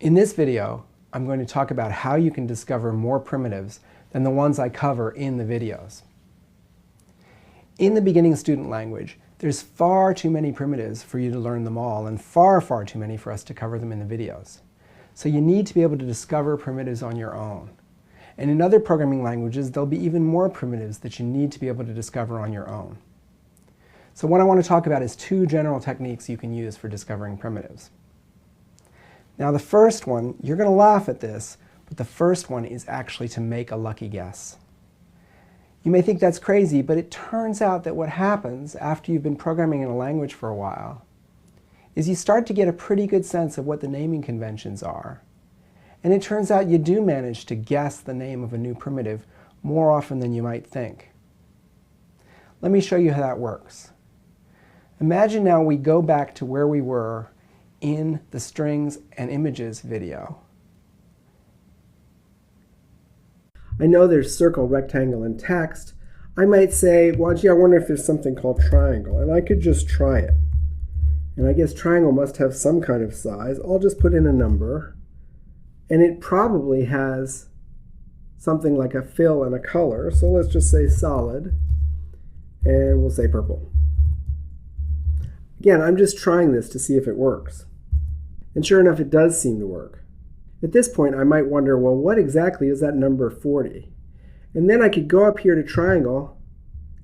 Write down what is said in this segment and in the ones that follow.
In this video, I'm going to talk about how you can discover more primitives than the ones I cover in the videos. In the beginning student language, there's far too many primitives for you to learn them all, and far too many for us to cover them in the videos. So you need to be able to discover primitives on your own. And in other programming languages, there'll be even more primitives that you need to be able to discover on your own. So what I want to talk about is two general techniques you can use for discovering primitives. Now the first one, you're going to laugh at this, but the first one is actually to make a lucky guess. You may think that's crazy, but it turns out that what happens after you've been programming in a language for a while is you start to get a pretty good sense of what the naming conventions are. And it turns out you do manage to guess the name of a new primitive more often than you might think. Let me show you how that works. Imagine now we go back to where we were in the strings and images video. I know there's circle, rectangle, and text. I might say, well, gee, I wonder if there's something called triangle, and I could just try it. And I guess triangle must have some kind of size. I'll just put in a number, and it probably has something like a fill and a color. So let's just say solid, and we'll say purple. Again, I'm just trying this to see if it works. And sure enough, it does seem to work. At this point, I might wonder, well, what exactly is that number 40? And then I could go up here to triangle,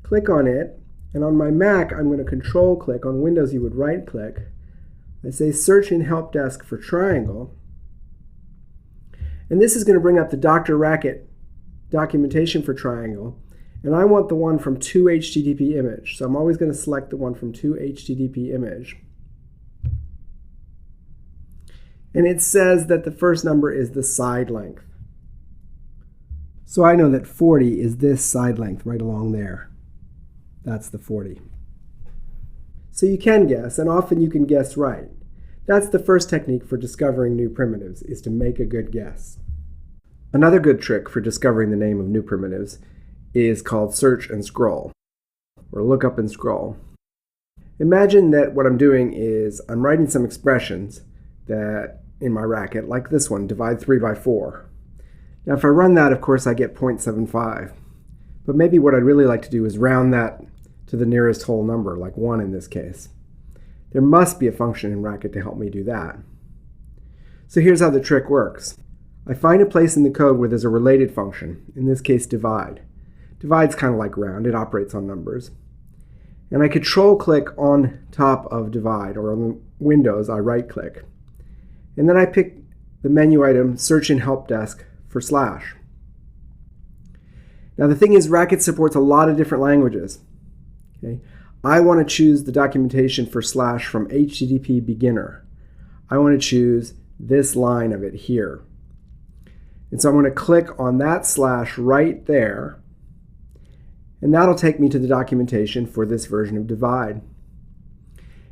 click on it, and on my Mac, I'm going to control click. On Windows, you would right click. I say search in help desk for triangle. And this is going to bring up the Dr. Racket documentation for triangle. And I want the one from to_HTTP image. So I'm always going to select the one from to_HTTP image. And it says that the first number is the side length. So I know that 40 is this side length right along there. That's the 40. So you can guess, and often you can guess right. That's the first technique for discovering new primitives, is to make a good guess. Another good trick for discovering the name of new primitives is called search and scroll, or look up and scroll. Imagine that what I'm doing is I'm writing some expressions that in my racket, like this one, divide 3 by 4. Now if I run that, of course, I get 0.75. But maybe what I'd really like to do is round that to the nearest whole number, like 1 in this case. There must be a function in racket to help me do that. So here's how the trick works. I find a place in the code where there's a related function, in this case divide. Divide's kind of like round, it operates on numbers. And I control click on top of divide, or on Windows, I right click. And then I pick the menu item search in help desk for slash. Now the thing is, racket supports a lot of different languages. Okay? I want to choose the documentation for slash from HTTP beginner. I want to choose this line of it here. And so I'm going to click on that slash right there, and that'll take me to the documentation for this version of divide.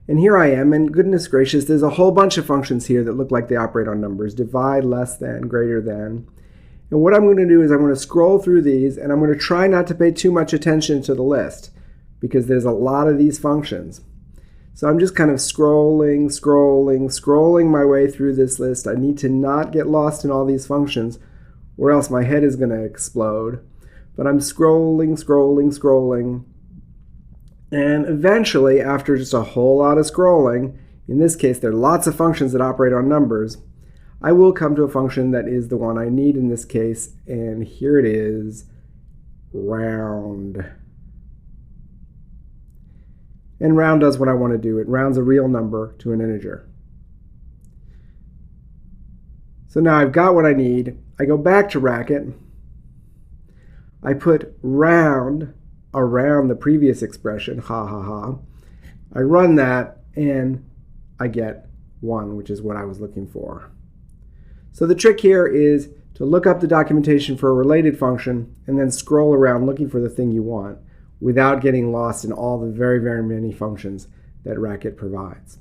And here I am, and goodness gracious, there's a whole bunch of functions here that look like they operate on numbers. Divide, less than, greater than. And what I'm going to do is I'm going to scroll through these, and I'm going to try not to pay too much attention to the list, because there's a lot of these functions. So I'm just kind of scrolling my way through this list. I need to not get lost in all these functions, or else my head is going to explode. But I'm scrolling. And eventually, after just a whole lot of scrolling, in this case there are lots of functions that operate on numbers, I will come to a function that is the one I need in this case, and here it is, round. And round does what I want to do. It rounds a real number to an integer. So now I've got what I need. I go back to racket. I put round around the previous expression, ha ha ha. I run that, and I get 1, which is what I was looking for. So the trick here is to look up the documentation for a related function and then scroll around looking for the thing you want without getting lost in all the very many functions that racket provides.